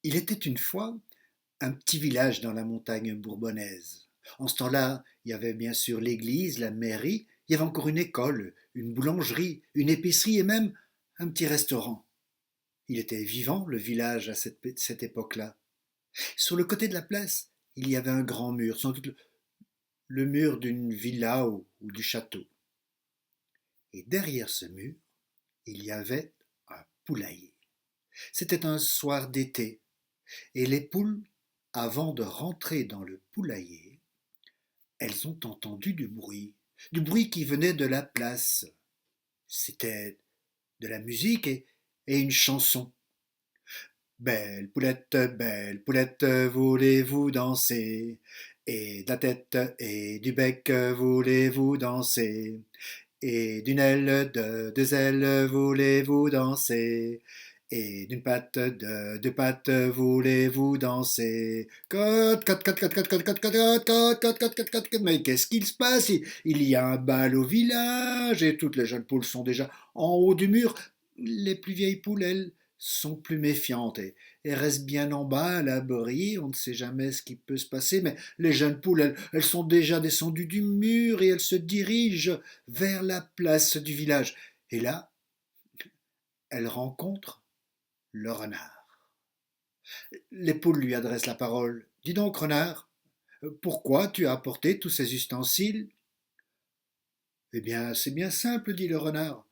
Il était une fois un petit village dans la montagne bourbonnaise. En ce temps-là, il y avait bien sûr l'église, la mairie, il y avait encore une école, une boulangerie, une épicerie et même un petit restaurant. Il était vivant, le village, à cette époque-là. Sur le côté de la place, il y avait un grand mur, sans doute le mur d'une villa ou du château. Et derrière ce mur, il y avait un poulailler. C'était un soir d'été, et les poules, avant de rentrer dans le poulailler, elles ont entendu du bruit qui venait de la place. C'était de la musique et une chanson. Belle poulette, voulez-vous danser? Et de la tête et du bec, voulez-vous danser? Et d'une aile, de deux ailes, voulez-vous danser? Et d'une patte, de deux pattes, voulez-vous danser? Cote, cote, cote, cote, cote, cote, cote, cote, cote, cote, cote, cote, cote, cote. Mais qu'est-ce qu'il se passe? Il y a un bal au village et toutes les jeunes poules sont déjà en haut du mur. Les plus vieilles poules, elles, sont plus méfiantes et restent bien en bas à l'abri. On ne sait jamais ce qui peut se passer, mais les jeunes poules, elles sont déjà descendues du mur et elles se dirigent vers la place du village. Et là, elles rencontrent le renard. Les poules lui adressent la parole. Dis donc, renard, pourquoi tu as apporté tous ces ustensiles? Eh bien, c'est bien simple, dit le renard.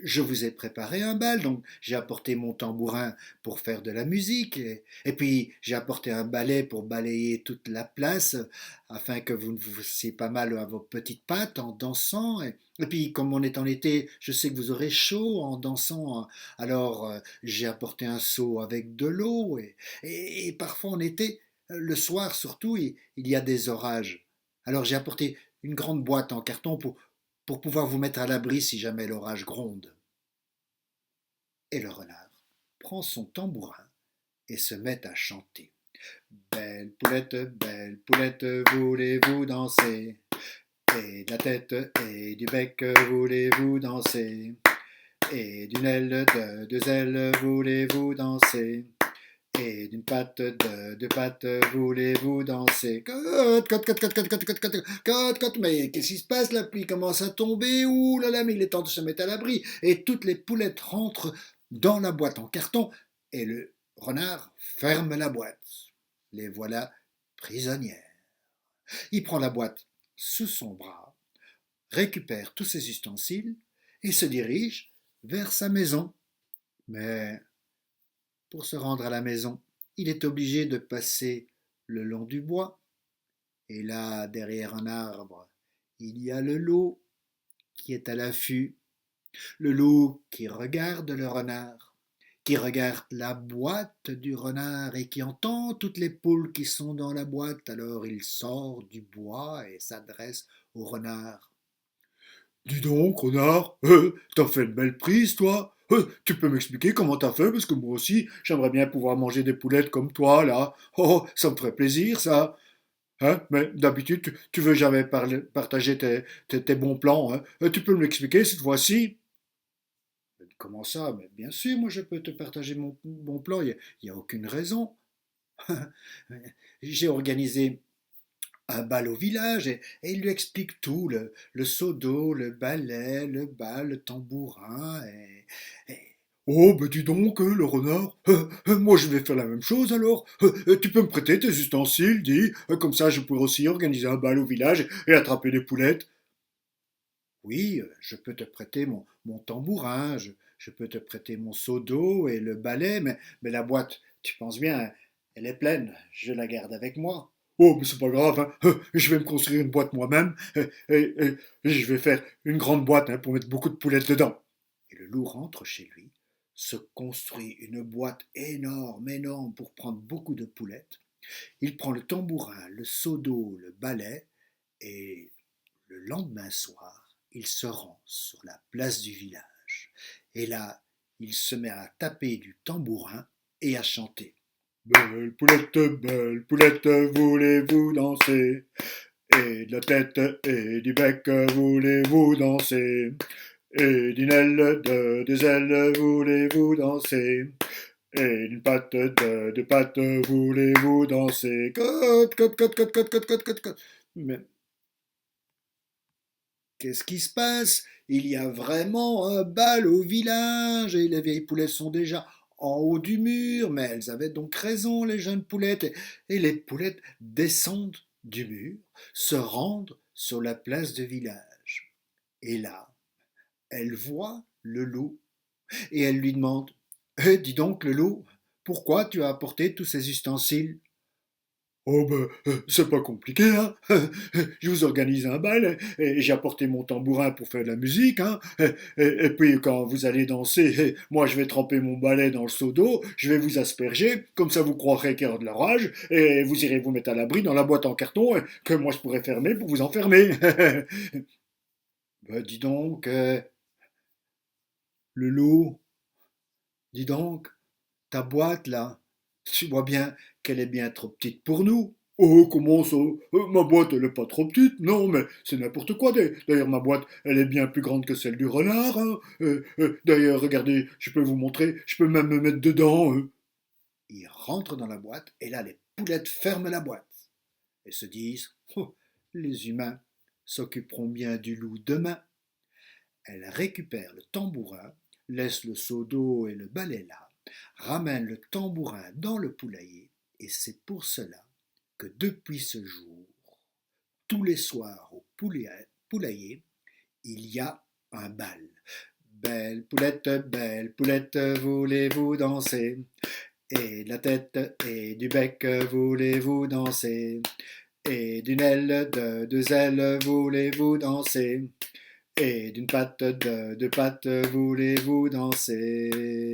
Je vous ai préparé un bal, donc j'ai apporté mon tambourin pour faire de la musique, et puis j'ai apporté un balai pour balayer toute la place, afin que vous ne vous fassiez pas mal à vos petites pattes en dansant, et puis comme on est en été, je sais que vous aurez chaud en dansant, alors j'ai apporté un seau avec de l'eau, et parfois en été, le soir surtout, il y a des orages. Alors j'ai apporté une grande boîte en carton pour pouvoir vous mettre à l'abri si jamais l'orage gronde. Et le renard prend son tambourin et se met à chanter. Belle poulette, voulez-vous danser? Et de la tête et du bec, voulez-vous danser? Et d'une aile, de deux ailes, voulez-vous danser? Et d'une patte, de deux pattes, voulez-vous danser? Cote, cote, cote, cote, cote, cote, cote, cote, cote, cote, mais qu'est-ce qui se passe? La pluie commence à tomber. Ouh là là, mais il est temps de se mettre à l'abri. Et toutes les poulettes rentrent dans la boîte en carton et le renard ferme la boîte. Les voilà prisonnières. Il prend la boîte sous son bras, récupère tous ses ustensiles et se dirige vers sa maison. Mais pour se rendre à la maison, il est obligé de passer le long du bois. Et là, derrière un arbre, il y a le loup qui est à l'affût. Le loup qui regarde le renard, qui regarde la boîte du renard et qui entend toutes les poules qui sont dans la boîte. Alors il sort du bois et s'adresse au renard. Dis donc, renard, t'as fait une belle prise, toi. Tu peux m'expliquer comment t'as fait, parce que moi aussi, j'aimerais bien pouvoir manger des poulettes comme toi, là. Oh, ça me ferait plaisir, ça. Hein, mais d'habitude, tu veux jamais partager tes bons plans. Hein. Tu peux me l'expliquer cette fois-ci? Comment ça? Mais bien sûr, moi je peux te partager mon bon plan, il y a aucune raison. J'ai organisé un bal au village et il lui explique tout, le seau d'eau, le balai, le bal, le tambourin. Oh, ben dis donc, le renard, moi je vais faire la même chose alors. Tu peux me prêter tes ustensiles, dis, comme ça je pourrais aussi organiser un bal au village et attraper des poulettes. Oui, je peux te prêter mon tambourin, je peux te prêter mon seau d'eau et le balai, mais la boîte, tu penses bien, elle est pleine, je la garde avec moi. Oh, mais c'est pas grave, hein. Je vais me construire une boîte moi-même, et je vais faire une grande boîte hein, pour mettre beaucoup de poulettes dedans. Et le loup rentre chez lui, se construit une boîte énorme, énorme pour prendre beaucoup de poulettes. Il prend le tambourin, le seau d'eau, le balai, et le lendemain soir, il se rend sur la place du village. Et là, il se met à taper du tambourin et à chanter. Belle poulette, voulez-vous danser? Et de la tête et du bec, voulez-vous danser? Et d'une aile, de deux ailes, voulez-vous danser? et d'une patte de deux pattes, voulez-vous danser? Cote, cote, cote, cote, cote, cote, cote, cote, cote. Mais qu'est-ce qui se passe? Il y a vraiment un bal au village et les vieilles poulettes sont déjà en haut du mur, mais elles avaient donc raison, les jeunes poulettes, et les poulettes descendent du mur, se rendent sur la place de village. Et là, elles voient le loup et elles lui demandent: dis donc, le loup, pourquoi tu as apporté tous ces ustensiles? Oh ben, c'est pas compliqué, hein. Je vous organise un bal et j'ai apporté mon tambourin pour faire de la musique, hein. Et puis quand vous allez danser, moi je vais tremper mon balai dans le seau d'eau, je vais vous asperger, comme ça vous croirez qu'il y a de l'orage et vous irez vous mettre à l'abri dans la boîte en carton que moi je pourrais fermer pour vous enfermer. Ben, dis donc, le loup, dis donc, ta boîte là, tu vois bien qu'elle est bien trop petite pour nous. Oh, comment ça? Ma boîte, elle est pas trop petite. Non, mais c'est n'importe quoi. D'ailleurs, ma boîte, elle est bien plus grande que celle du renard, hein. D'ailleurs, regardez, je peux vous montrer, je peux même me mettre dedans. Ils rentrent dans la boîte, et là, les poulettes ferment la boîte et se disent: oh, les humains s'occuperont bien du loup demain. Elles récupèrent le tambourin, laissent le seau d'eau et le balai là, ramènent le tambourin dans le poulailler, et c'est pour cela que depuis ce jour, tous les soirs au poulailler, il y a un bal. Belle poulette, voulez-vous danser? Et de la tête et du bec, voulez-vous danser? Et d'une aile, de deux ailes, voulez-vous danser? Et d'une patte, de deux pattes, voulez-vous danser?